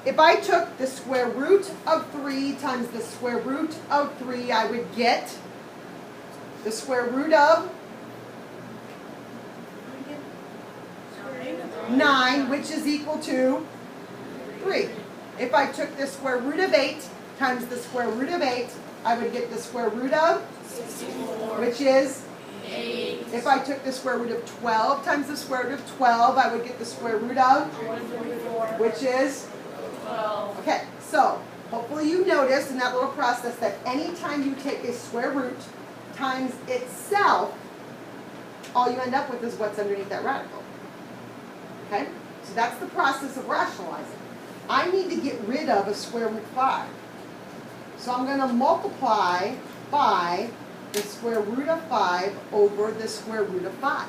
if I took the square root of 3 times the square root of 3, I would get the square root of 9, which is equal to 3. If I took the square root of 8 times the square root of 8, I would get the square root of 64, which is 8. If I took the square root of 12 times the square root of 12, I would get the square root of 144, which is 12. okay, so hopefully you noticed in that little process that anytime you take a square root times itself, all you end up with is what's underneath that radical. Okay? So that's the process of rationalizing. I need to get rid of a square root 5. So I'm going to multiply by the square root of 5 over the square root of 5.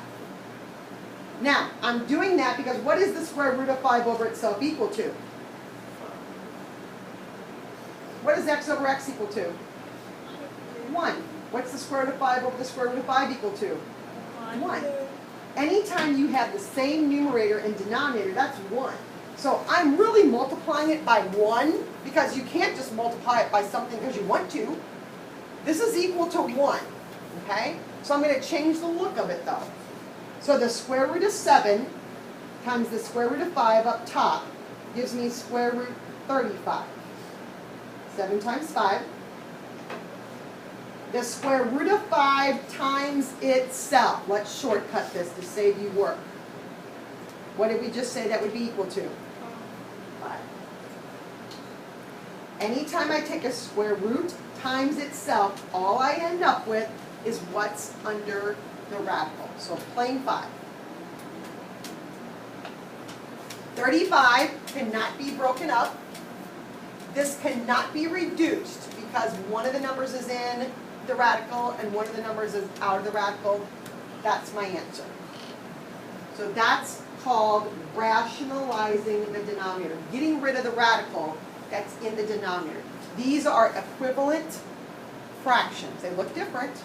Now, I'm doing that because what is the square root of 5 over itself equal to? What is x over x equal to? 1. What's the square root of 5 over the square root of 5 equal to? 1. Anytime you have the same numerator and denominator, that's 1. So I'm really multiplying it by 1 because you can't just multiply it by something because you want to. This is equal to 1. Okay? So I'm going to change the look of it though. So the square root of 7 times the square root of 5 up top gives me square root 35. 7 times 5. The square root of 5 times itself. Let's shortcut this to save you work. What did we just say that would be equal to? 5. Anytime I take a square root times itself, all I end up with is what's under the radical. So plain 5. 35 cannot be broken up. This cannot be reduced because one of the numbers is in the radical and one of the numbers is out of the radical. That's my answer. So that's called rationalizing the denominator, getting rid of the radical that's in the denominator. These are equivalent fractions. They look different.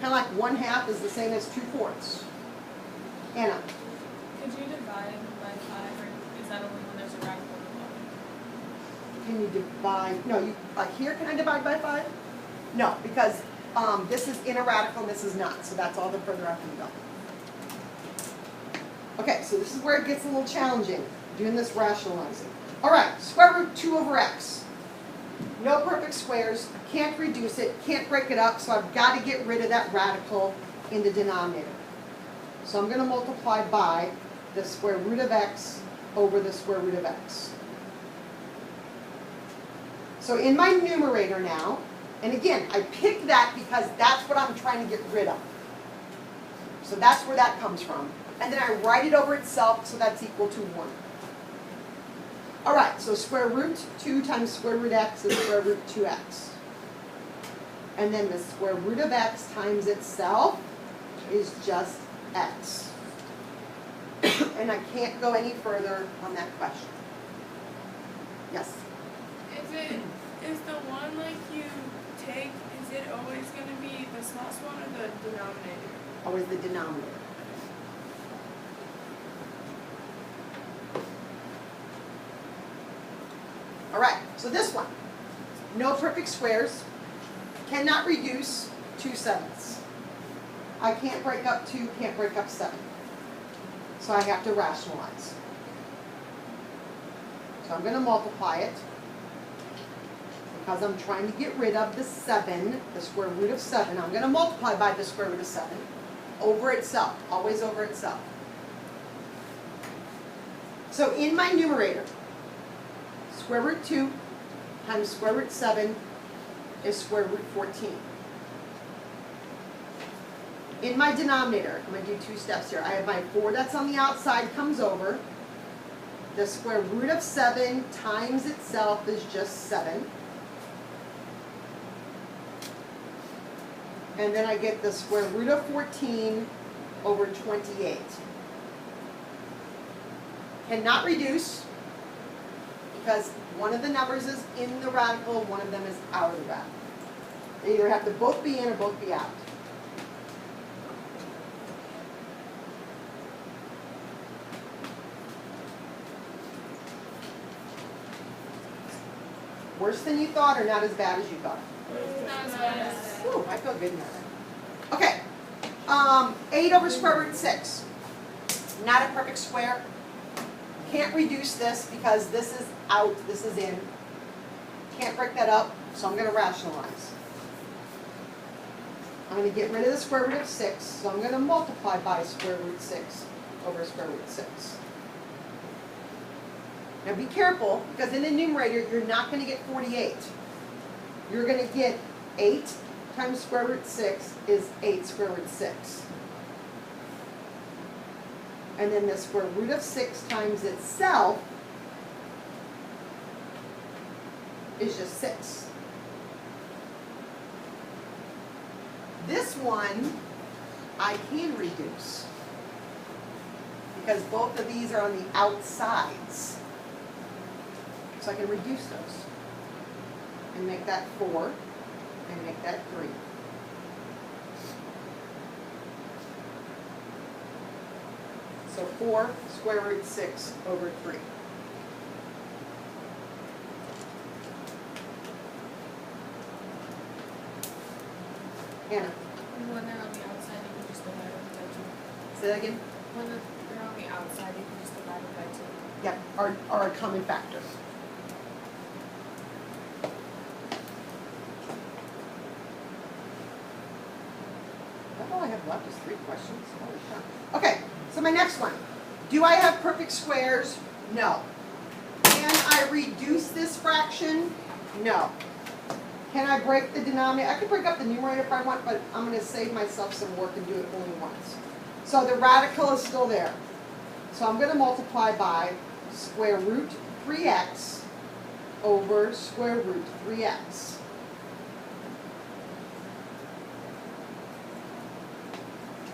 Kind of like 1/2 is the same as 2/4. Anna? Could you divide by 5, or is that only when there's a radical involved? Can you divide? No, you like here. Can I divide by 5? No, because this is in a radical and this is not. So that's all the further I can go. Okay, so this is where it gets a little challenging, doing this rationalizing. All right, square root 2 over x. No perfect squares, can't reduce it, can't break it up, so I've got to get rid of that radical in the denominator. So I'm going to multiply by the square root of x over the square root of x. So in my numerator now, and again, I picked that because that's what I'm trying to get rid of. So that's where that comes from. And then I write it over itself, so that's equal to 1. All right, so square root 2 times square root x is square root 2x. And then the square root of x times itself is just x. And I can't go any further on that question. Yes? Is the one like you take, is it always going to be the smallest one or the denominator? Always the denominator. All right, so this one. No perfect squares. Cannot reduce 2/7. I can't break up 2, can't break up 7. So I have to rationalize. So I'm going to multiply it because I'm trying to get rid of the 7, the square root of 7. I'm going to multiply by the square root of 7 over itself, always over itself. So in my numerator, square root 2 times square root 7 is square root 14. In my denominator, I'm going to do 2 steps here. I have my 4 that's on the outside comes over. The square root of 7 times itself is just 7. And then I get the square root of 14 over 28. Cannot reduce because one of the numbers is in the radical, one of them is out of the radical. They either have to both be in or both be out. Worse than you thought or not as bad as you thought? Not as bad as. Ooh, I feel good now. Okay. 8 over square root 6. Not a perfect square. Can't reduce this because this is out, this is in. Can't break that up, so I'm going to rationalize. I'm going to get rid of the square root of 6, so I'm going to multiply by square root 6 over square root 6. Now be careful, because in the numerator, you're not going to get 48. You're going to get 8 times square root 6 is 8 square root 6. And then the square root of 6 times itself is just 6. This one I can reduce because both of these are on the outsides. So I can reduce those and make that 4 and make that 3. So 4 square root 6 over 3. Hannah, When they're on the outside, you can just divide it by 2. say that again? When they're on the outside, you can just divide it by 2. Yeah, are a common factor. That's all I have left is 3 questions. Holy cow. Okay, so my next one. Do I have perfect squares? No. Can I reduce this fraction? No. Can I break the denominator? I could break up the numerator if I want, but I'm going to save myself some work and do it only once. So the radical is still there. So I'm going to multiply by square root 3x over square root 3x.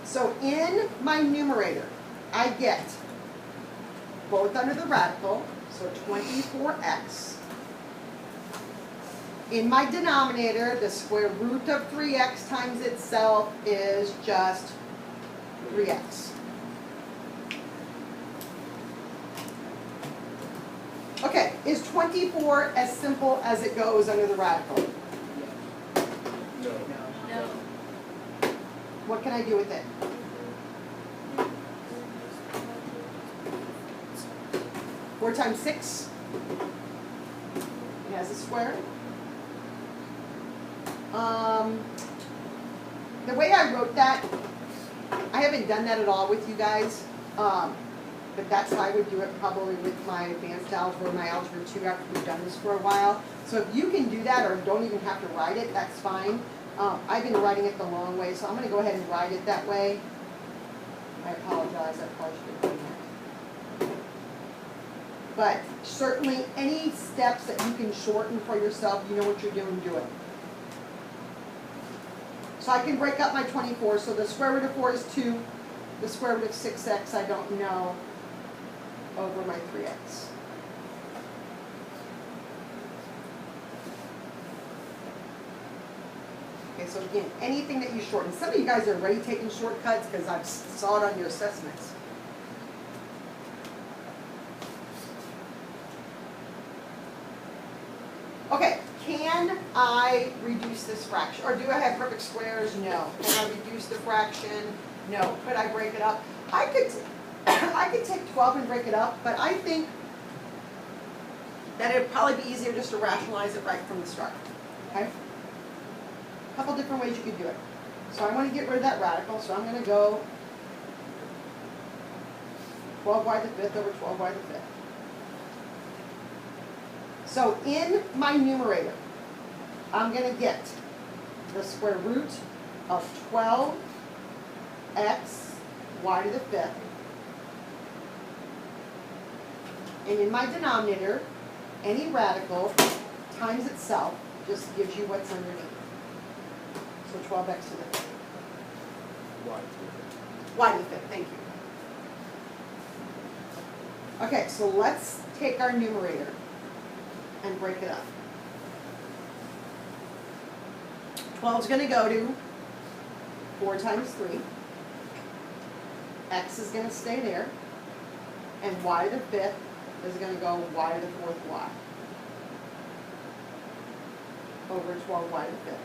So in my numerator, I get both under the radical, so 24x. In my denominator, the square root of 3x times itself is just 3x. Okay, is 24 as simple as it goes under the radical? No. What can I do with it? Four times 6? It has a square. The way I wrote that, I haven't done that at all with you guys, but that's how I would do it probably with my advanced algebra, my algebra 2 after we've done this for a while. So if you can do that or don't even have to write it, that's fine. I've been writing it the long way, so I'm going to go ahead and write it that way. I apologize, I probably should have done that. But certainly any steps that you can shorten for yourself, you know what you're doing, do it. So I can break up my 24, so the square root of 4 is 2, the square root of 6x I don't know, over my 3x. Okay, so again, anything that you shorten. Some of you guys are already taking shortcuts because I saw it on your assessments. Okay, can I reduce this fraction? Or do I have perfect squares? No. Can I reduce the fraction? No. Could I break it up? I could take 12 and break it up, but I think that it would probably be easier just to rationalize it right from the start. Okay? A couple different ways you could do it. So I want to get rid of that radical, so I'm going to go 12y to the 5th over 12y to the 5th. So in my numerator, I'm going to get the square root of 12x y to the 5th. And in my denominator, any radical times itself just gives you what's underneath. So 12x to the 5th. Y to the 5th, thank you. Okay, so let's take our numerator and break it up. 12 is going to go to 4 times 3. X is going to stay there. And y to the 5th is going to go y to the 4th y. over 12y to the 5th.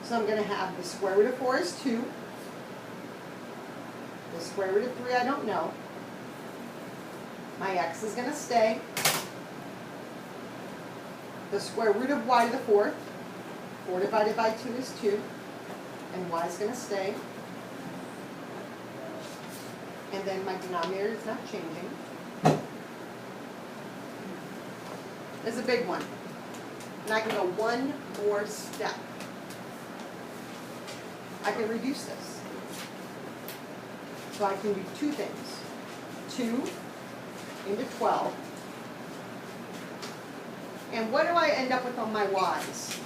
So I'm going to have the square root of 4 is 2. The square root of 3 I don't know. My x is going to stay. The square root of y to the 4th. 4 divided by 2 is 2. And y is going to stay. And then my denominator is not changing. This is a big one. And I can go one more step. I can reduce this. So I can do two things. 2 into 12. And what do I end up with on my y's?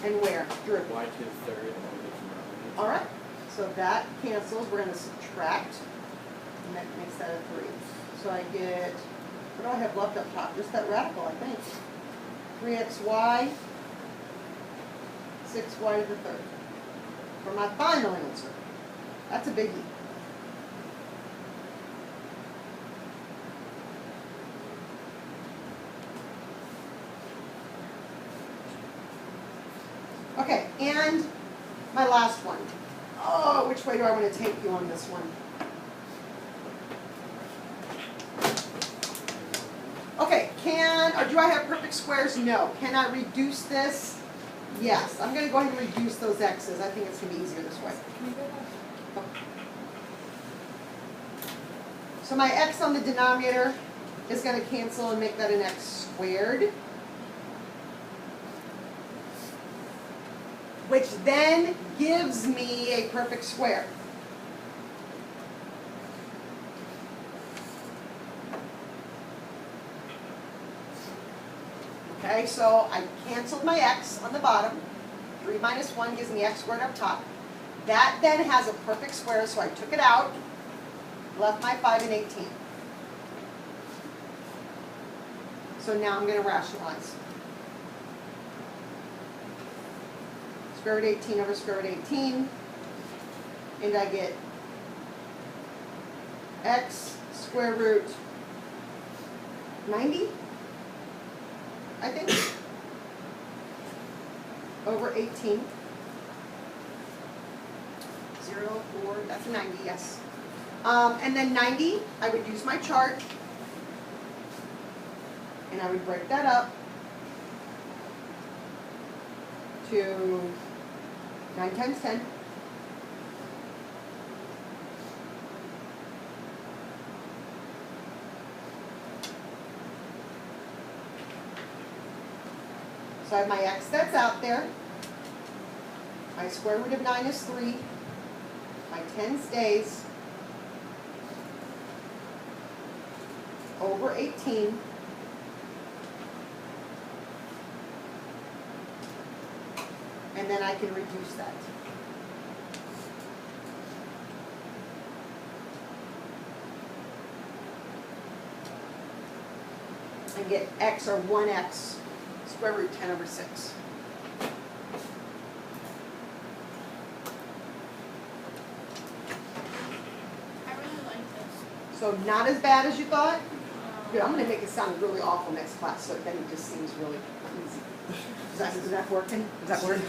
And where? Drew. Y to the third. All right. So that cancels. We're going to subtract. And that makes that a 3. So I get, what do I have left up top? Just that radical, I think. 3xy, 6y to the third. For my final answer. That's a biggie. Okay, and my last one. Oh, which way do I want to take you on this one? Okay, or do I have perfect squares? No. Can I reduce this? Yes. I'm going to go ahead and reduce those x's. I think it's going to be easier this way. So my x on the denominator is going to cancel and make that an x squared. Which then gives me a perfect square. Okay, so I canceled my x on the bottom. 3 minus 1 gives me x squared up top. That then has a perfect square, so I took it out, left my 5 and 18. So now I'm going to rationalize. Square root 18 over square root 18, and I get x square root 90, I think, over 18. 0, 4, that's 90, yes. And then 90, I would use my chart, and I would break that up to 9 times 10. So I have my x that's out there. My square root of 9 is 3. My 10 stays. Over 18. And then I can reduce that. And get x, or 1x, square root 10 over 6. I really like this. So not as bad as you thought? Good, I'm going to make it sound really awful next class, so then it just seems really easy. Is that working? Does that work?